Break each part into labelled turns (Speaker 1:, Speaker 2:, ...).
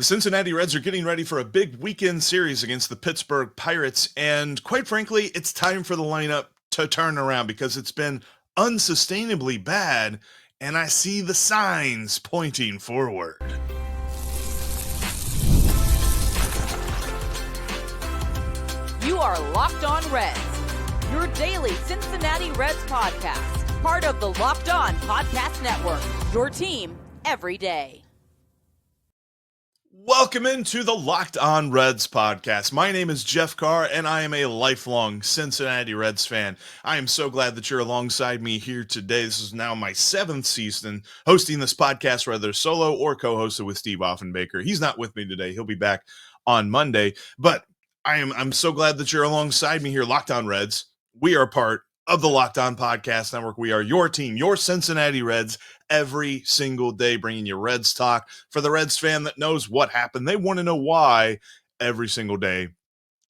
Speaker 1: The Cincinnati Reds are getting ready for a big weekend series against the Pittsburgh Pirates, and quite frankly, it's time for the lineup to turn around because it's been unsustainably bad, and I see the signs pointing forward.
Speaker 2: You are Locked On Reds, your daily Cincinnati Reds podcast, part of the Locked On Podcast Network, your team every day.
Speaker 1: Welcome into the Locked On Reds podcast. My name is Jeff Carr, and I am a lifelong Cincinnati Reds fan. I am so glad that you're alongside me here today. This is now my 7th season hosting this podcast, whether solo or co-hosted with Steve Offenbaker. He's not with me today. He'll be back on Monday, but I'm so glad that you're alongside me here, Locked On Reds. We are part of the Locked On Podcast Network. We are your team, your Cincinnati Reds, every single day, bringing you Reds talk for the Reds fan that knows what happened. They want to know why every single day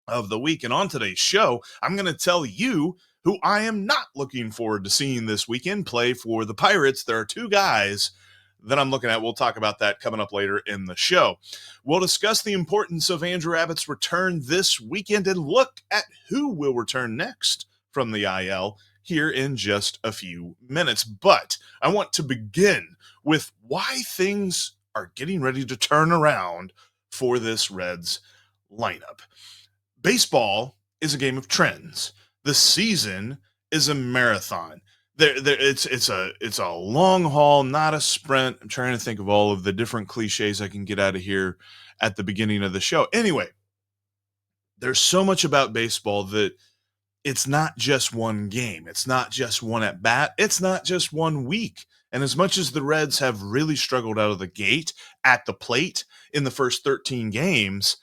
Speaker 1: of the week. And on today's show, I'm going to tell you who I am not looking forward to seeing this weekend play for the Pirates. There are two guys that I'm looking at. We'll talk about that coming up later in the show. We'll discuss the importance of Andrew Abbott's return this weekend and look at who will return next from the IL here in just a few minutes. But I want to begin with why things are getting ready to turn around for this Reds lineup. Baseball is a game of trends. The season is a marathon. It's a long haul, not a sprint. I'm trying to think of all of the different cliches I can get out of here at the beginning of the show. Anyway, there's so much about baseball that it's not just one game. It's not just one at bat. It's not just one week. And as much as the Reds have really struggled out of the gate at the plate in the first 13 games,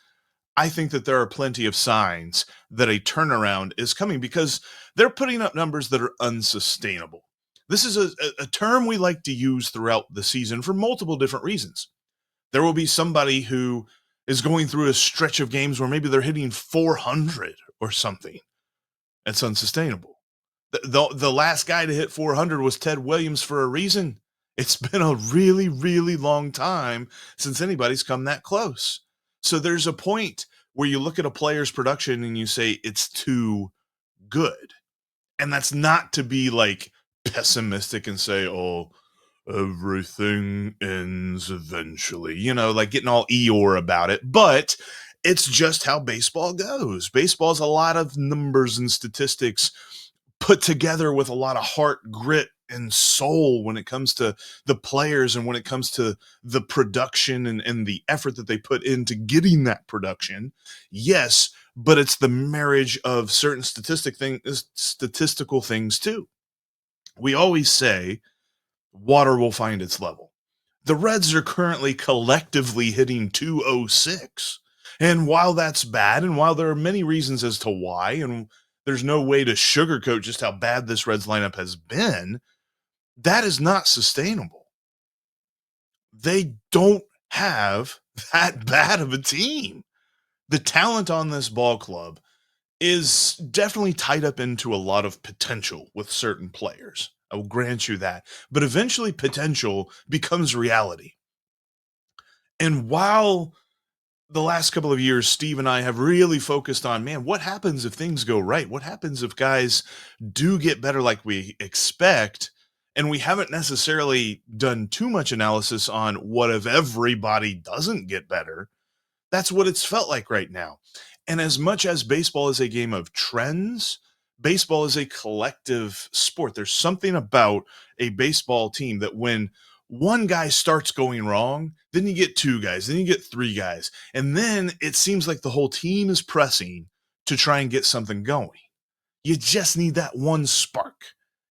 Speaker 1: I think that there are plenty of signs that a turnaround is coming because they're putting up numbers that are unsustainable. This is a term we like to use throughout the season for multiple different reasons. There will be somebody who is going through a stretch of games where maybe they're hitting 400 or something. It's unsustainable. The last guy to hit 400 was Ted Williams for a reason. It's been a really, really long time since anybody's come that close. So there's a point where you look at a player's production and you say it's too good. And that's not to be like pessimistic and say, oh, everything ends eventually, like getting all Eeyore about it. But it's just how baseball goes. Baseball's a lot of numbers and statistics put together with a lot of heart, grit, and soul when it comes to the players and when it comes to the production and the effort that they put into getting that production. Yes, but it's the marriage of certain statistical things too. We always say water will find its level. The Reds are currently collectively hitting 206. And while that's bad, and while there are many reasons as to why, and there's no way to sugarcoat just how bad this Reds lineup has been, that is not sustainable. They don't have that bad of a team. The talent on this ball club is definitely tied up into a lot of potential with certain players. I will grant you that. But eventually potential becomes reality. And while the last couple of years, Steve and I have really focused on, man, what happens if things go right? What happens if guys do get better like we expect? And we haven't necessarily done too much analysis on what if everybody doesn't get better. That's what it's felt like right now. And as much as baseball is a game of trends, baseball is a collective sport. There's something about a baseball team that when one guy starts going wrong, then you get two guys, then you get three guys. And then it seems like the whole team is pressing to try and get something going. You just need that one spark.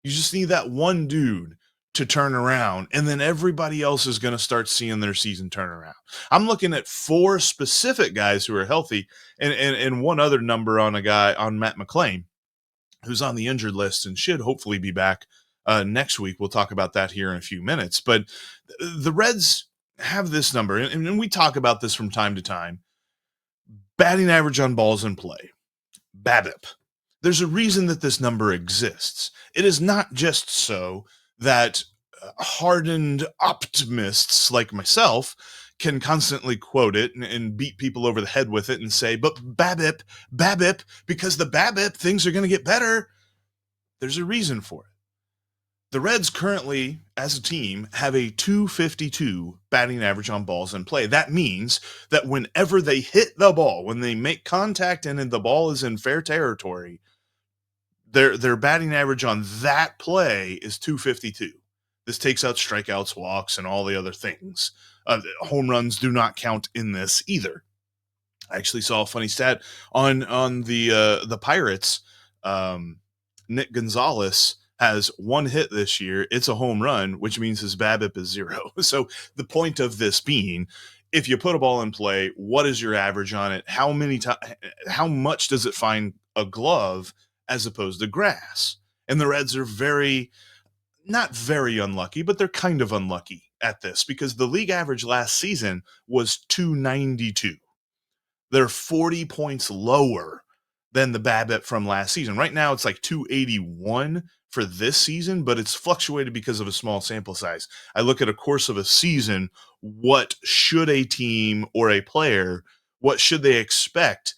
Speaker 1: You just need that one dude to turn around, and then everybody else is going to start seeing their season turn around. I'm looking at 4 specific guys who are healthy and one other number on a guy, on Matt McClain, who's on the injured list and should hopefully be back next week. We'll talk about that here in a few minutes. But the Reds have this number, and we talk about this from time to time. Batting average on balls in play, BABIP. There's a reason that this number exists. It is not just so that hardened optimists like myself can constantly quote it and beat people over the head with it and say, but BABIP, because the BABIP things are going to get better. There's a reason for it. The Reds currently, as a team, have a .252 batting average on balls in play. That means that whenever they hit the ball, when they make contact and the ball is in fair territory, their batting average on that play is .252. This takes out strikeouts, walks, and all the other things. Home runs do not count in this either. I actually saw a funny stat on the Pirates. Nick Gonzalez has one hit this year. It's a home run, which means his BABIP is 0. So the point of this being, if you put a ball in play, what is your average on it? How much does it find a glove as opposed to grass? And the Reds are not very unlucky, but they're kind of unlucky at this because the league average last season was .292. They're 40 points lower than the BABIP from last season. Right now, it's like .281 for this season, but it's fluctuated because of a small sample size. I look at a course of a season, what should a team or a player, what should they expect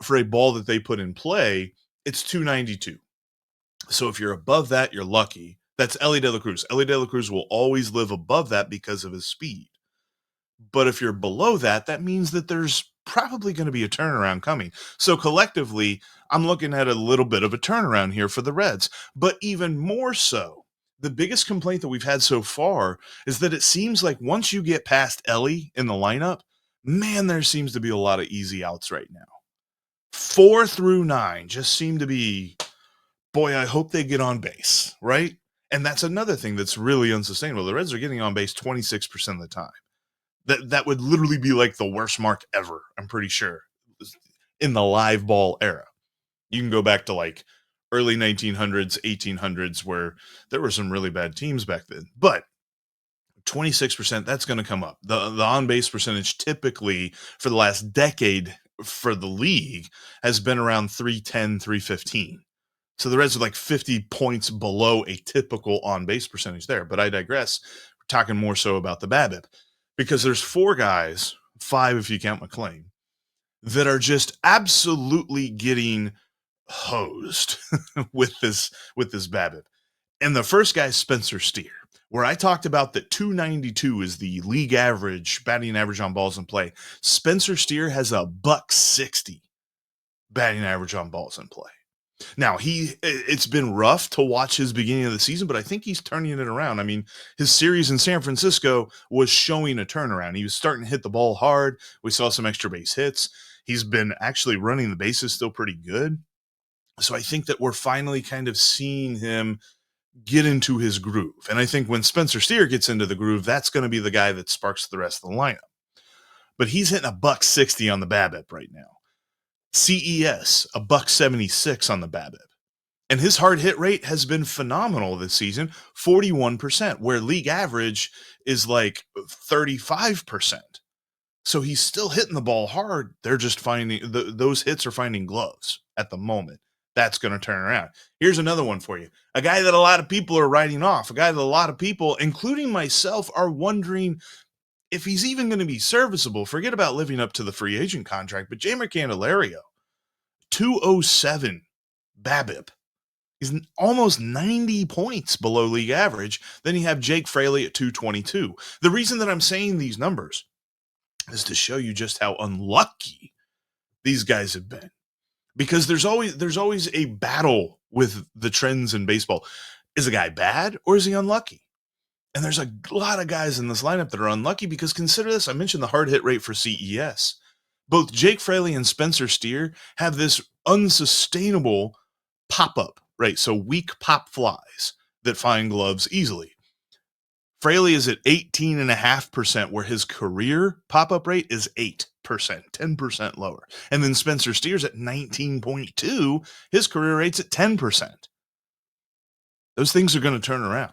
Speaker 1: for a ball that they put in play? It's .292. So if you're above that, you're lucky. That's Elly De La Cruz. Elly De La Cruz will always live above that because of his speed. But if you're below that, that means that there's probably going to be a turnaround coming. So collectively, I'm looking at a little bit of a turnaround here for the Reds. But even more so, the biggest complaint that we've had so far is that it seems like once you get past Elly in the lineup, man, there seems to be a lot of easy outs right now. 4 through 9 just seem to be, boy, I hope they get on base, right? And that's another thing that's really unsustainable. The Reds are getting on base 26% of the time. That would literally be like the worst mark ever, I'm pretty sure, in the live ball era. You can go back to like early 1900s, 1800s, where there were some really bad teams back then. But 26%, that's going to come up. The on-base percentage typically for the last decade for the league has been around 310, 315. So the Reds are like 50 points below a typical on-base percentage there. But I digress. We're talking more so about the BABIP. Because there's 4 guys, 5 if you count McClain, that are just absolutely getting hosed with this BABIP. And the first guy is Spencer Steer, where I talked about that .292 is the league average, batting average on balls in play. Spencer Steer has a .160 batting average on balls in play. Now, it's been rough to watch his beginning of the season, but I think he's turning it around. I mean, his series in San Francisco was showing a turnaround. He was starting to hit the ball hard. We saw some extra base hits. He's been actually running the bases still pretty good. So I think that we're finally kind of seeing him get into his groove. And I think when Spencer Steer gets into the groove, that's going to be the guy that sparks the rest of the lineup. But he's hitting a .160 on the BABIP right now. CES, a .176 on the BABIP. And his hard hit rate has been phenomenal this season, 41%, where league average is like 35%. So he's still hitting the ball hard. They're just finding those hits are finding gloves at the moment. That's going to turn around. Here's another one for you. A guy that a lot of people are writing off, a guy that a lot of people, including myself, are wondering if he's even going to be serviceable. Forget about living up to the free agent contract, but Jeimer Candelario, 207 BABIP. He's almost 90 points below league average. Then you have Jake Fraley at 222. The reason that I'm saying these numbers is to show you just how unlucky these guys have been. Because there's always a battle with the trends in baseball. Is a guy bad or is he unlucky? And there's a lot of guys in this lineup that are unlucky because consider this. I mentioned the hard hit rate for CES. Both Jake Fraley and Spencer Steer have this unsustainable pop-up, right? So weak pop flies that find gloves easily. Fraley is at 18.5%, where his career pop-up rate is 8%, 10% lower. And then Spencer Steer's at 19.2. His career rate's at 10%. Those things are going to turn around.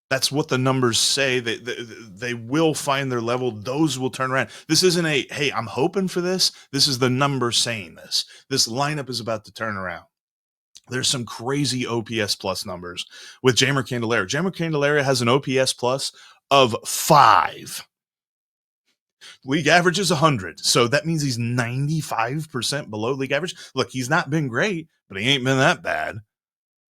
Speaker 1: That's what the numbers say. They will find their level. Those will turn around. This isn't hey, I'm hoping for this. This is the numbers saying this. This lineup is about to turn around. There's some crazy OPS plus numbers with Jeimer Candelario. Jeimer Candelario has an OPS plus of 5. League average is 100. So that means he's 95% below league average. Look, he's not been great, but he ain't been that bad.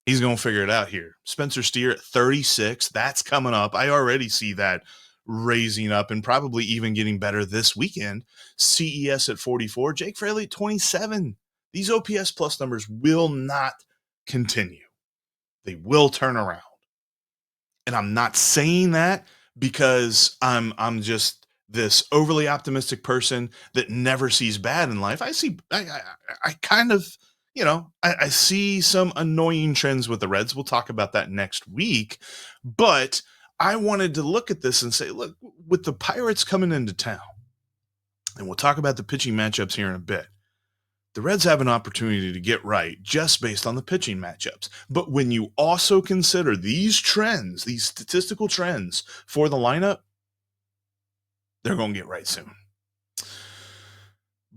Speaker 1: He's going to figure it out here. Spencer Steer at 36. That's coming up. I already see that raising up and probably even getting better this weekend. CES at 44. Jake Fraley at 27. These OPS plus numbers will not continue. They will turn around. And I'm not saying that because I'm just this overly optimistic person that never sees bad in life. I kind of, I see some annoying trends with the Reds. We'll talk about that next week. But I wanted to look at this and say, look, with the Pirates coming into town, and we'll talk about the pitching matchups here in a bit, the Reds have an opportunity to get right just based on the pitching matchups. But when you also consider these trends, these statistical trends for the lineup, they're going to get right soon.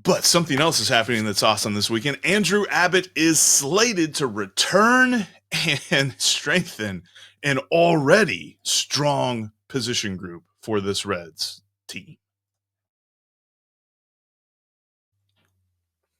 Speaker 1: But something else is happening that's awesome this weekend. Andrew Abbott is slated to return and strengthen an already strong position group for this Reds team.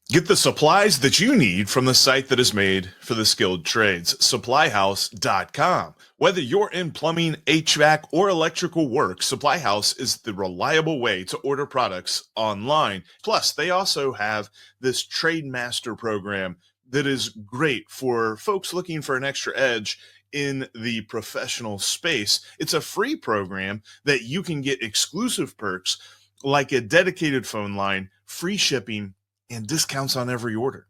Speaker 1: Get the supplies that you need from the site that is made for the skilled trades, supplyhouse.com. Whether you're in plumbing, HVAC, or electrical work, Supply House is the reliable way to order products online. Plus, they also have this Trade Master program that is great for folks looking for an extra edge in the professional space. It's a free program that you can get exclusive perks like a dedicated phone line, free shipping, and discounts on every order.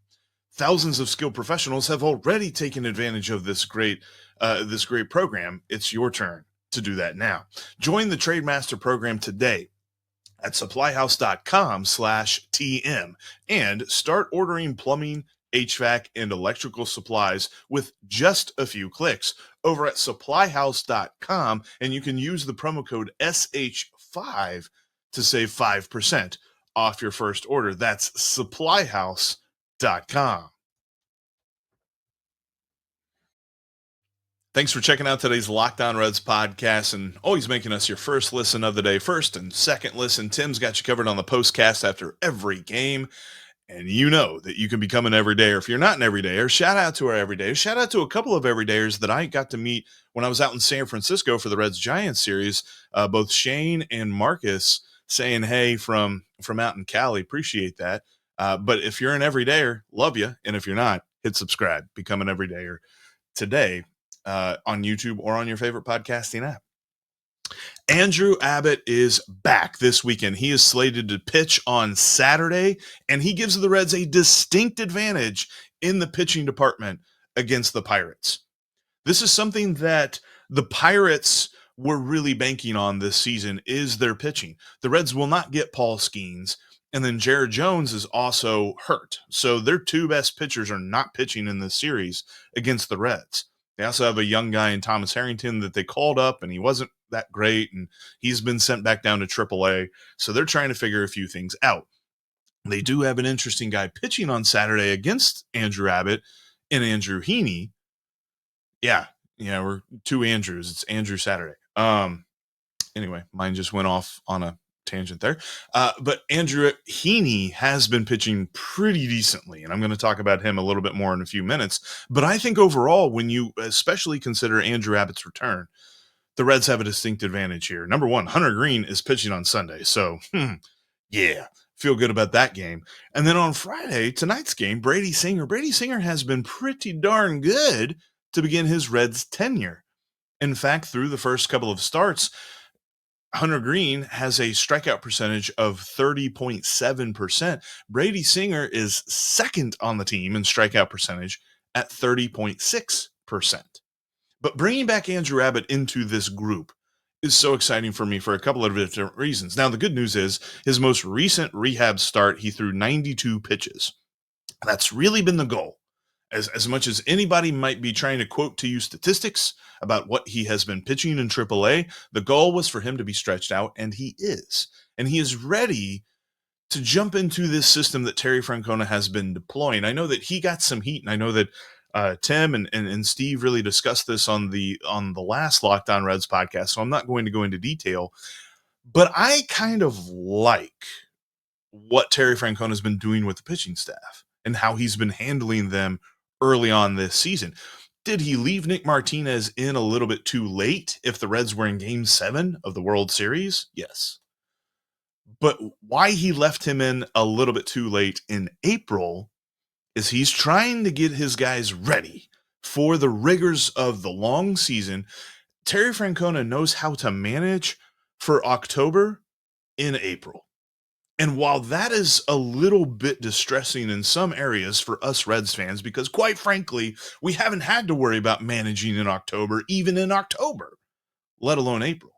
Speaker 1: Thousands of skilled professionals have already taken advantage of this great program. It's your turn to do that now. Join the Trade Master program today at supplyhouse.com/TM and start ordering plumbing, HVAC, and electrical supplies with just a few clicks over at supplyhouse.com, and you can use the promo code SH5 to save 5% off your first order. That's supplyhouse.com. Thanks for checking out today's Locked On Reds podcast and always making us your first listen of the day. First and second listen. Tim's got you covered on the postcast after every game. And you know that you can become an everydayer. If you're not an everydayer, shout out to our everydayers. Shout out to a couple of everydayers that I got to meet when I was out in San Francisco for the Reds Giants series. Both Shane and Marcus saying hey from out in Cali. Appreciate that. But if you're an everydayer, love you. And if you're not, hit subscribe. Become an everydayer today on YouTube or on your favorite podcasting app. Andrew Abbott is back this weekend. He is slated to pitch on Saturday, and he gives the Reds a distinct advantage in the pitching department against the Pirates. This is something that the Pirates were really banking on this season is their pitching. The Reds will not get Paul Skeens, and then Jared Jones is also hurt. So their two best pitchers are not pitching in this series against the Reds. They also have a young guy in Thomas Harrington that they called up, and he wasn't that great, and he's been sent back down to AAA. So they're trying to figure a few things out. They do have an interesting guy pitching on Saturday against Andrew Abbott and Andrew Heaney. Yeah, we're two Andrews. It's Andrew Saturday. Anyway, mine just went off on a tangent there. But Andrew Heaney has been pitching pretty decently, and I'm going to talk about him a little bit more in a few minutes. But I think overall, when you especially consider Andrew Abbott's return, the Reds have a distinct advantage here. Number one, Hunter Greene is pitching on Sunday. So, yeah, feel good about that game. And then on Friday, tonight's game, Brady Singer. Brady Singer has been pretty darn good to begin his Reds tenure. In fact, through the first couple of starts, Hunter Greene has a strikeout percentage of 30.7%. Brady Singer is second on the team in strikeout percentage at 30.6%. But bringing back Andrew Abbott into this group is so exciting for me for a couple of different reasons. Now, the good news is his most recent rehab start, he threw 92 pitches. That's really been the goal. As much as anybody might be trying to quote to you statistics about what he has been pitching in AAA, the goal was for him to be stretched out, and he is. And he is ready to jump into this system that Terry Francona has been deploying. I know that he got some heat, and I know that Tim and Steve really discussed this on the last Locked On Reds podcast, so I'm not going to go into detail. But I kind of like what Terry Francona has been doing with the pitching staff and how he's been handling them early on this season. Did he leave Nick Martinez in a little bit too late if the Reds were in game 7 of the World Series? Yes. But why he left him in a little bit too late in April is he's trying to get his guys ready for the rigors of the long season. Terry Francona knows how to manage for October in April. And while that is a little bit distressing in some areas for us Reds fans, because quite frankly, we haven't had to worry about managing in October, even in October, let alone April.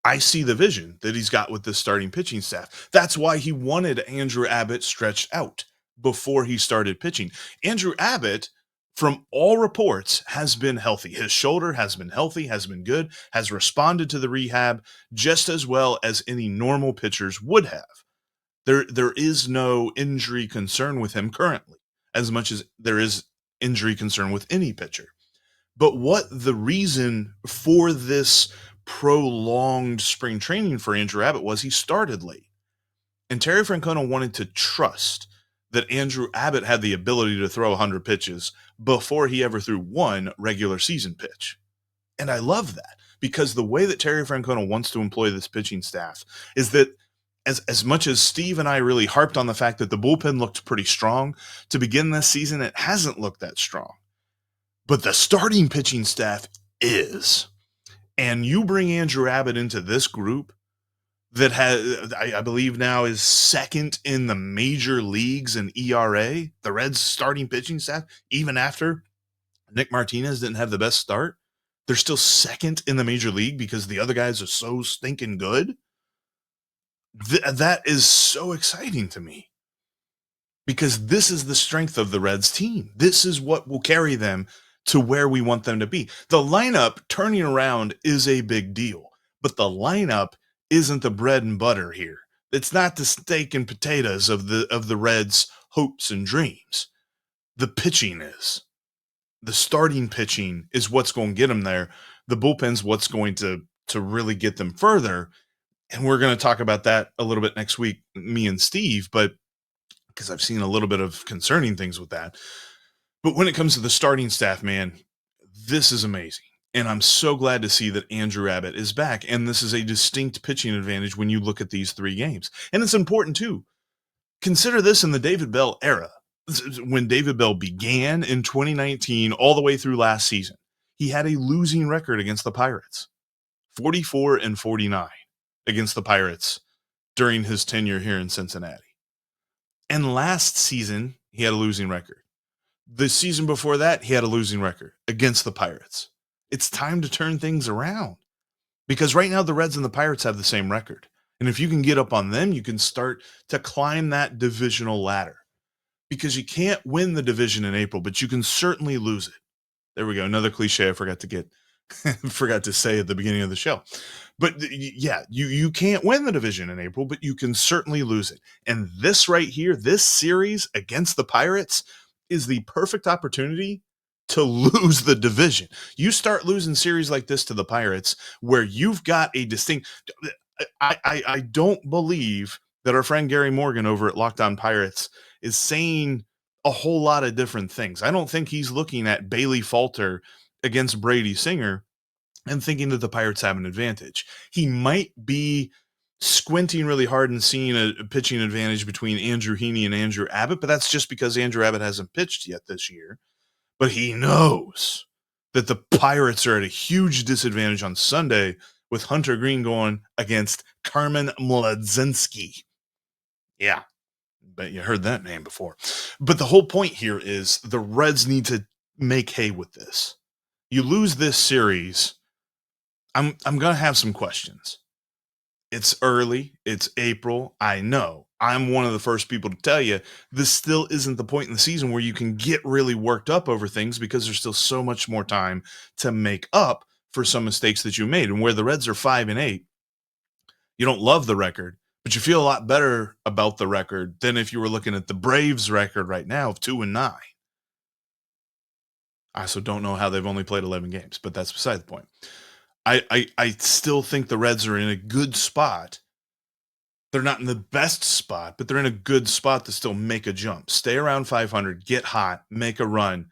Speaker 1: I see the vision that he's got with this starting pitching staff. That's why he wanted Andrew Abbott stretched out before he started pitching. Andrew Abbott, from all reports, has been healthy. His shoulder has been healthy, has been good, has responded to the rehab just as well as any normal pitchers would have. There is no injury concern with him currently, as much as there is injury concern with any pitcher. But what the reason for this prolonged spring training for Andrew Abbott was, he started late. And Terry Francona wanted to trust that Andrew Abbott had the ability to throw 100 pitches before he ever threw one regular season pitch. And I love that, because the way that Terry Francona wants to employ this pitching staff is that as much as Steve and I really harped on the fact that the bullpen looked pretty strong to begin this season, it hasn't looked that strong. But the starting pitching staff is. And you bring Andrew Abbott into this group that has, I believe now is second in the major leagues in ERA, the Reds starting pitching staff, even after Nick Martinez didn't have the best start, they're still second in the major league because the other guys are so stinking good. That is so exciting to me, because this is the strength of the Reds team. This is what will carry them to where we want them to be. The lineup turning around is a big deal, but the lineup isn't the bread and butter here. It's not the steak and potatoes of the Reds' hopes and dreams. The pitching is. The starting pitching is what's going to get them there. The bullpen's what's going to really get them further. And we're going to talk about that a little bit next week, me and Steve, but because I've seen a little bit of concerning things with that. But when it comes to the starting staff, man, this is amazing. And I'm so glad to see that Andrew Abbott is back. And this is a distinct pitching advantage when you look at these 3 games. And it's important, too. Consider this in the David Bell era. When David Bell began in 2019 all the way through last season, he had a losing record against the Pirates. 44-49 against the Pirates during his tenure here in Cincinnati. And last season, he had a losing record. The season before that, he had a losing record against the Pirates. It's time to turn things around, because right now the Reds and the Pirates have the same record. And if you can get up on them, you can start to climb that divisional ladder, because you can't win the division in April, but you can certainly lose it. There we go. Another cliche I forgot to say at the beginning of the show. But yeah, you can't win the division in April, but you can certainly lose it. And this right here, this series against the Pirates, is the perfect opportunity to lose the division. You start losing series like this to the Pirates, where you've got a distinct. I don't believe that our friend Gary Morgan over at Locked On Pirates is saying a whole lot of different things. I don't think he's looking at Bailey Falter against Brady Singer and thinking that the Pirates have an advantage. He might be squinting really hard and seeing a pitching advantage between Andrew Heaney and Andrew Abbott, but that's just because Andrew Abbott hasn't pitched yet this year. But he knows that the Pirates are at a huge disadvantage on Sunday with Hunter Greene going against Carmen Mlodzinski. Yeah, bet you heard that name before. But the whole point here is the Reds need to make hay with this. You lose this series, I'm going to have some questions. It's early. It's April. I know. I'm one of the first people to tell you this still isn't the point in the season where you can get really worked up over things, because there's still so much more time to make up for some mistakes that you made. And where the Reds are 5-8, you don't love the record, but you feel a lot better about the record than if you were looking at the Braves record right now of 2-9. I also don't know how they've only played 11 games, but that's beside the point. I still think the Reds are in a good spot. They're not in the best spot, but they're in a good spot to still make a jump. Stay around 500, get hot, make a run,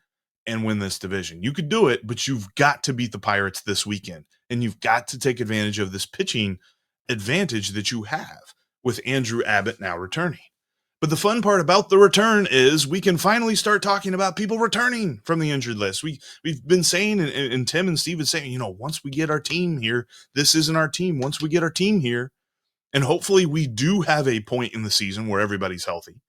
Speaker 1: and win this division. You could do it, but you've got to beat the Pirates this weekend, and you've got to take advantage of this pitching advantage that you have with Andrew Abbott now returning. But the fun part about the return is we can finally start talking about people returning from the injured list. We've been saying, and Tim and Steve is saying, once we get our team here, this isn't our team. Once we get our team here, and hopefully we do have a point in the season where everybody's healthy.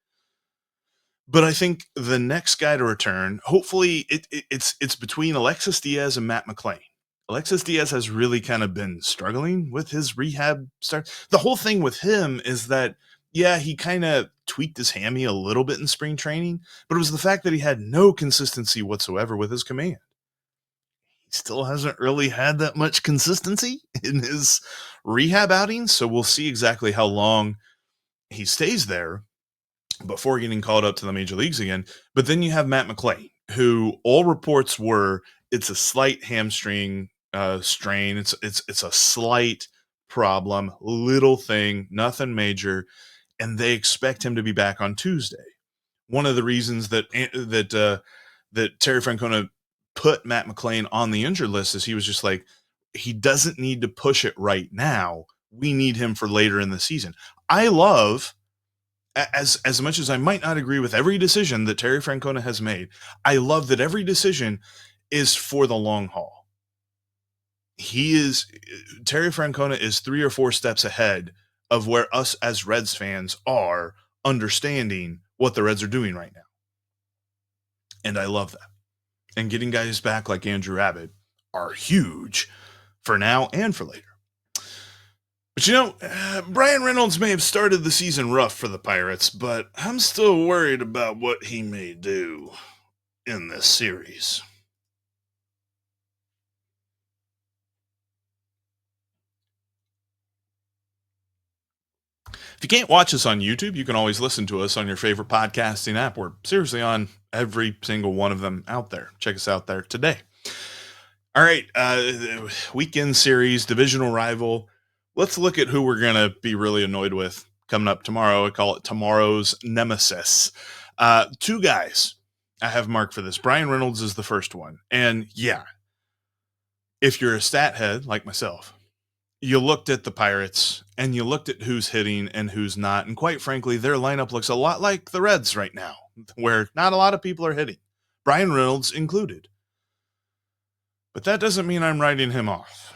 Speaker 1: But I think the next guy to return, hopefully it's between Alexis Diaz and Matt McLain. Alexis Diaz has really kind of been struggling with his rehab start. The whole thing with him is that, yeah, he kind of tweaked his hammy a little bit in spring training, but it was the fact that he had no consistency whatsoever with his command. He still hasn't really had that much consistency in his rehab outings, so we'll see exactly how long he stays there before getting called up to the major leagues again. But then you have Matt McLain, who all reports were it's a slight hamstring strain. It's a slight problem, little thing, nothing major, and they expect him to be back on Tuesday. One of the reasons that Terry Francona put Matt McLain on the injured list is he was just like, he doesn't need to push it right now. We need him for later in the season. I love, as much as I might not agree with every decision that Terry Francona has made, I love that every decision is for the long haul. Terry Francona is 3 or 4 steps ahead of where us as Reds fans are understanding what the Reds are doing right now. And I love that. And getting guys back like Andrew Abbott are huge for now and for later. But Bryan Reynolds may have started the season rough for the Pirates, but I'm still worried about what he may do in this series. If you can't watch us on YouTube, you can always listen to us on your favorite podcasting app. We're seriously on every single one of them out there. Check us out there today. All right, weekend series, divisional rival. Let's look at who we're going to be really annoyed with coming up tomorrow. I call it tomorrow's nemesis. 2 guys I have marked for this. Bryan Reynolds is the first one. And yeah, if you're a stat head like myself, you looked at the Pirates and you looked at who's hitting and who's not. And quite frankly, their lineup looks a lot like the Reds right now, where not a lot of people are hitting, Bryan Reynolds included. But that doesn't mean I'm writing him off.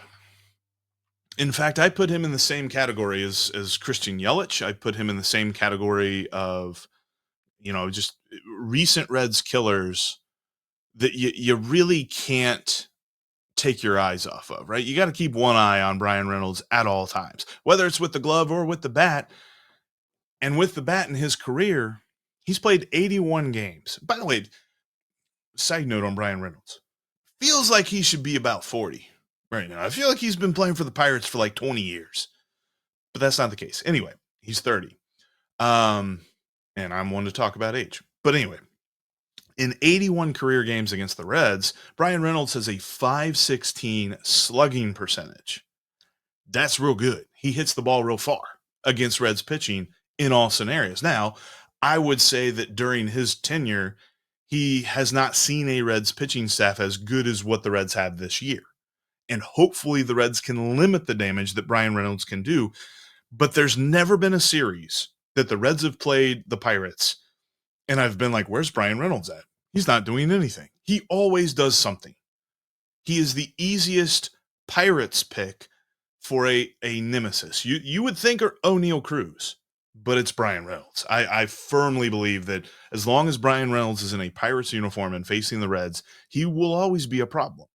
Speaker 1: In fact, I put him in the same category as Christian Yelich. I put him in the same category of, just recent Reds killers that you really can't take your eyes off of, right? You got to keep one eye on Bryan Reynolds at all times, whether it's with the glove or with the bat. And with the bat in his career, he's played 81 games. By the way, side note on Bryan Reynolds, feels like he should be about 40 right now. I feel like he's been playing for the Pirates for like 20 years, but that's not the case. Anyway, he's 30. And I'm one to talk about age. But anyway, in 81 career games against the Reds, Bryan Reynolds has a .516 slugging percentage. That's real good. He hits the ball real far against Reds pitching in all scenarios. Now, I would say that during his tenure, he has not seen a Reds pitching staff as good as what the Reds have this year. And hopefully the Reds can limit the damage that Bryan Reynolds can do. But there's never been a series that the Reds have played the Pirates and I've been like, where's Bryan Reynolds at? He's not doing anything. He always does something. He is the easiest Pirates pick for a nemesis. You would think O'Neal Cruz, but it's Bryan Reynolds. I firmly believe that as long as Bryan Reynolds is in a Pirates uniform and facing the Reds, he will always be a problem.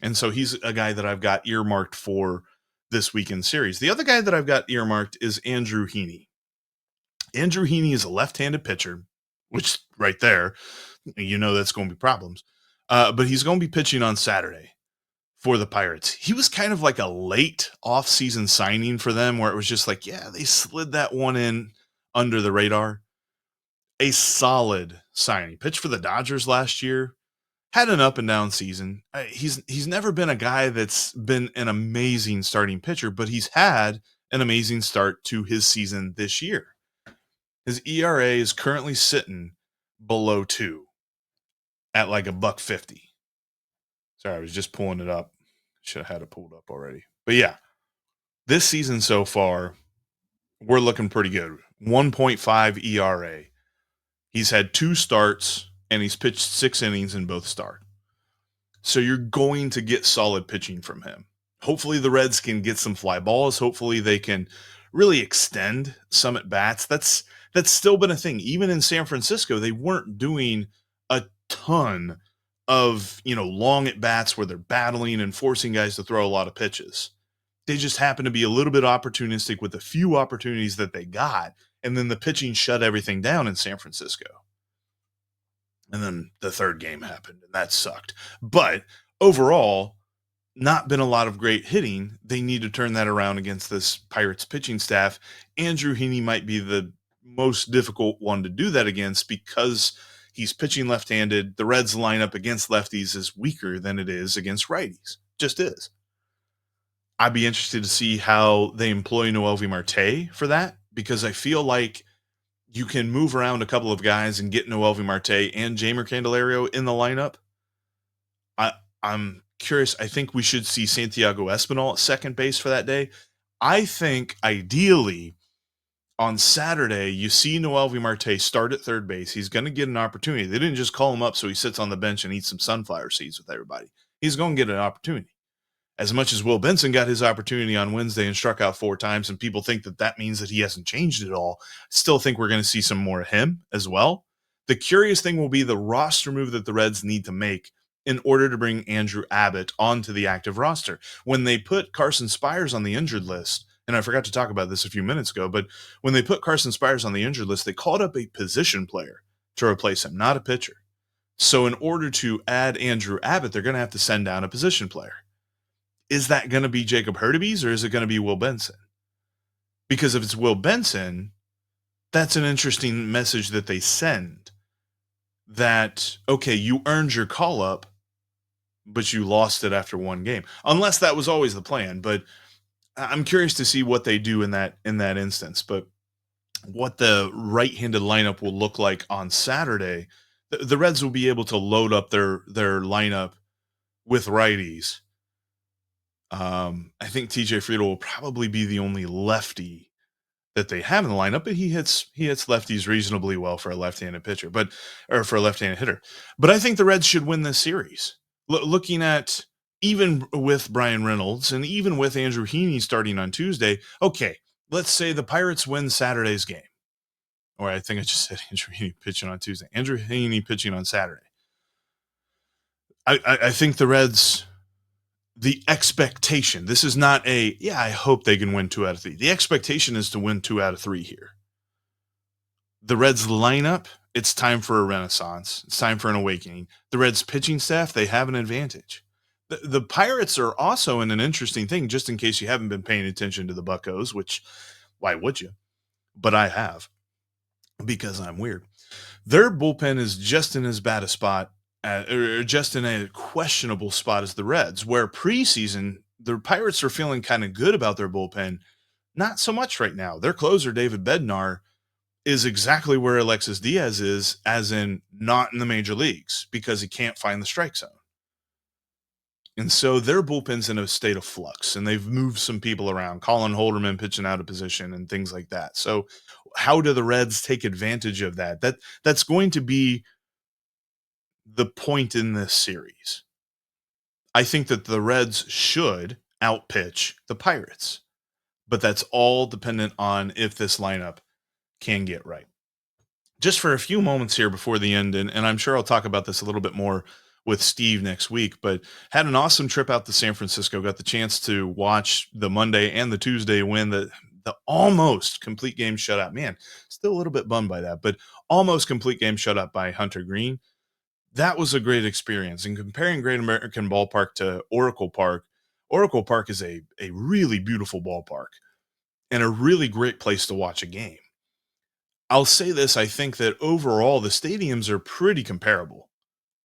Speaker 1: And so he's a guy that I've got earmarked for this weekend series. The other guy that I've got earmarked is Andrew Heaney. Andrew Heaney is a left-handed pitcher, which right there, that's going to be problems. But he's going to be pitching on Saturday for the Pirates. He was kind of like a late off-season signing for them where it was just like, yeah, they slid that one in under the radar. A solid signing. Pitched for the Dodgers last year. had an up and down season. He's never been a guy that's been an amazing starting pitcher, but he's had an amazing start to his season this year. His ERA is currently sitting below 2 at like a $1.50. Sorry, I was just pulling it up. Should have had it pulled up already. But yeah, this season so far, we're looking pretty good. 1.5 ERA. He's had 2 starts and he's pitched 6 innings in both starts. So you're going to get solid pitching from him. Hopefully the Reds can get some fly balls. Hopefully they can really extend some at bats. That's still been a thing. Even in San Francisco, they weren't doing a ton of, long at bats where they're battling and forcing guys to throw a lot of pitches. They just happen to be a little bit opportunistic with the few opportunities that they got. And then the pitching shut everything down in San Francisco. And then the third game happened, and that sucked. But overall, not been a lot of great hitting. They need to turn that around against this Pirates pitching staff. Andrew Heaney might be the most difficult one to do that against because he's pitching left-handed. The Reds lineup against lefties is weaker than it is against righties. Just is. I'd be interested to see how they employ Noelvi Marte for that, because I feel like you can move around a couple of guys and get Noelvi Marte and Jeimer Candelario in the lineup. I'm curious. I think we should see Santiago Espinal at second base for that day. I think ideally on Saturday, you see Noelvi Marte start at third base. He's going to get an opportunity. They didn't just call him up so he sits on the bench and eats some sunflower seeds with everybody. He's going to get an opportunity. As much as Will Benson got his opportunity on Wednesday and struck out 4 times, and people think that means that he hasn't changed at all, I still think we're going to see some more of him as well. The curious thing will be the roster move that the Reds need to make in order to bring Andrew Abbott onto the active roster. When they put Carson Spires on the injured list, and I forgot to talk about this a few minutes ago, but when they put Carson Spires on the injured list, they called up a position player to replace him, not a pitcher. So in order to add Andrew Abbott, they're going to have to send down a position player. Is that going to be Jacob Hurtubise or is it going to be Will Benson? Because if it's Will Benson, that's an interesting message that they send. That, okay, you earned your call-up, but you lost it after 1 game. Unless that was always the plan. But I'm curious to see what they do in that instance. But what the right-handed lineup will look like on Saturday, the Reds will be able to load up their lineup with righties. I think TJ Friedl will probably be the only lefty that they have in the lineup, but he hits lefties reasonably well for a left-handed pitcher, or for a left-handed hitter. But I think the Reds should win this series. Looking at even with Brian Reynolds and even with Andrew Heaney starting on Tuesday, okay, let's say the Pirates win Saturday's game. Or I think I just said Andrew Heaney pitching on Tuesday. Andrew Heaney pitching on Saturday. I think the Reds... The expectation, this is not I hope they can win 2 out of 3. The expectation is to win 2 out of 3 here. The Reds lineup, it's time for a renaissance. It's time for an awakening. The Reds pitching staff, they have an advantage. The Pirates are also in an interesting thing, just in case you haven't been paying attention to the Buccos, which, why would you? But I have, because I'm weird. Their bullpen is just in as bad a spot, or just in a questionable spot as the Reds, where preseason, the Pirates are feeling kind of good about their bullpen. Not so much right now. Their closer, David Bednar, is exactly where Alexis Diaz is, as in not in the major leagues, because he can't find the strike zone. And so their bullpen's in a state of flux, and they've moved some people around. Colin Holderman pitching out of position and things like that. So how do the Reds take advantage of that? That's going to be the point in this series. I think that the Reds should outpitch the Pirates, but that's all dependent on if this lineup can get right. Just for a few moments here before the end, and I'm sure I'll talk about this a little bit more with Steve next week, but had an awesome trip out to San Francisco, got the chance to watch the Monday and the Tuesday win, the almost complete game shutout. Man, still a little bit bummed by that, but almost complete game shutout by Hunter Greene. That was a great experience. And comparing Great American Ballpark to Oracle Park is a really beautiful ballpark and a really great place to watch a game. I'll say this, I think that overall the stadiums are pretty comparable.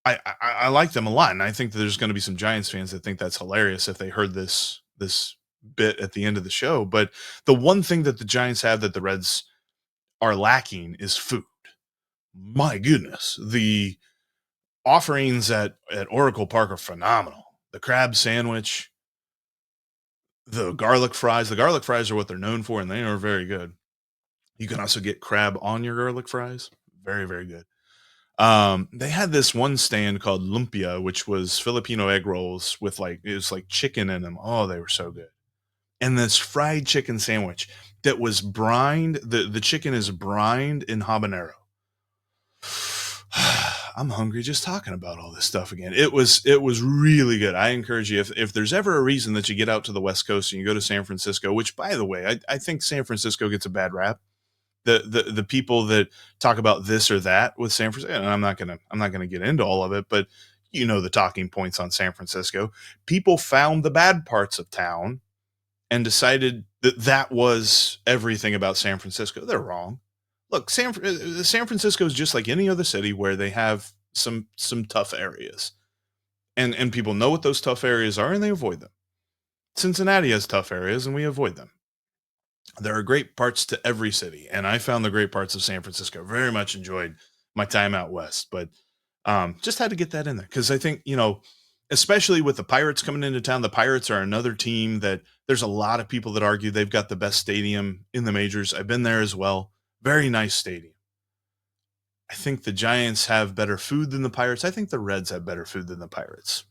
Speaker 1: I like them a lot, and I think that there's going to be some Giants fans that think that's hilarious if they heard this bit at the end of the show. But the one thing that the Giants have that the Reds are lacking is food. My goodness, the offerings at Oracle Park are phenomenal. The crab sandwich, the garlic fries. The garlic fries are what they're known for, and they are very good. You can also get crab on your garlic fries. Very, very good. They had this one stand called Lumpia, which was Filipino egg rolls with it was like chicken in them. Oh, they were so good. And this fried chicken sandwich that was brined. The chicken is brined in habanero. I'm hungry just talking about all this stuff again. It was really good. I encourage you, if there's ever a reason that you get out to the West Coast and you go to San Francisco, which by the way, I think San Francisco gets a bad rap. The people that talk about this or that with San Francisco, and I'm not gonna get into all of it, but you know the talking points on San Francisco. People found the bad parts of town and decided that that was everything about San Francisco. They're wrong. Look, San Francisco is just like any other city where they have some tough areas, and people know what those tough areas are and they avoid them. Cincinnati has tough areas and we avoid them. There are great parts to every city, and I found the great parts of San Francisco. Very much enjoyed my time out west, but just had to get that in there because I think, especially with the Pirates coming into town, the Pirates are another team that there's a lot of people that argue they've got the best stadium in the majors. I've been there as well. Very nice stadium. I think the Giants have better food than the Pirates. I think the Reds have better food than the Pirates.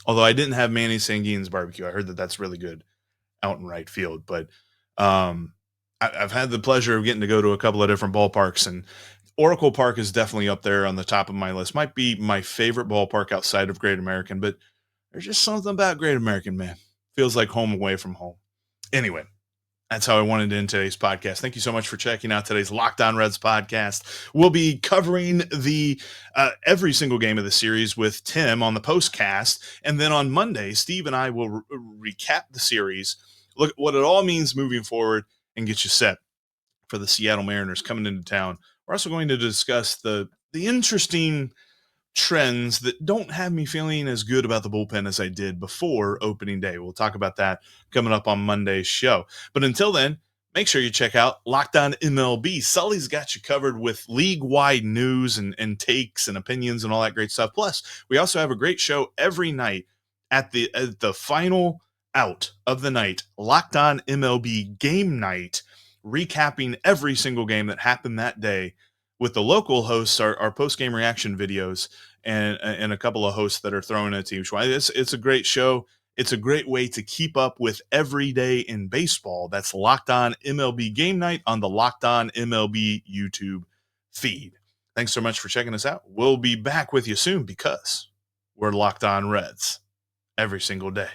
Speaker 1: Although I didn't have Manny Sanguine's barbecue. I heard that that's really good out in right field, but I've had the pleasure of getting to go to a couple of different ballparks, and Oracle Park is definitely up there on the top of my list. Might be my favorite ballpark outside of Great American, but there's just something about Great American, man. Feels like home away from home. Anyway, that's how I wanted to end today's podcast. Thank you so much for checking out today's Locked On Reds podcast. We'll be covering the every single game of the series with Tim on the postcast, and then on Monday, Steve and I will recap the series, look at what it all means moving forward, and get you set for the Seattle Mariners coming into town. We're also going to discuss the interesting trends that don't have me feeling as good about the bullpen as I did before opening day. We'll talk about that coming up on Monday's show. But until then, make sure you check out Locked On MLB. Sully's got you covered with league-wide news and takes and opinions and all that great stuff. Plus, we also have a great show every night at the final out of the night, Locked On MLB Game Night, recapping every single game that happened that day with the local hosts, our post-game reaction videos, and a couple of hosts that are throwing it to you. It's a great show. It's a great way to keep up with every day in baseball. That's Locked On MLB Game Night on the Locked On MLB YouTube feed. Thanks so much for checking us out. We'll be back with you soon because we're Locked On Reds every single day.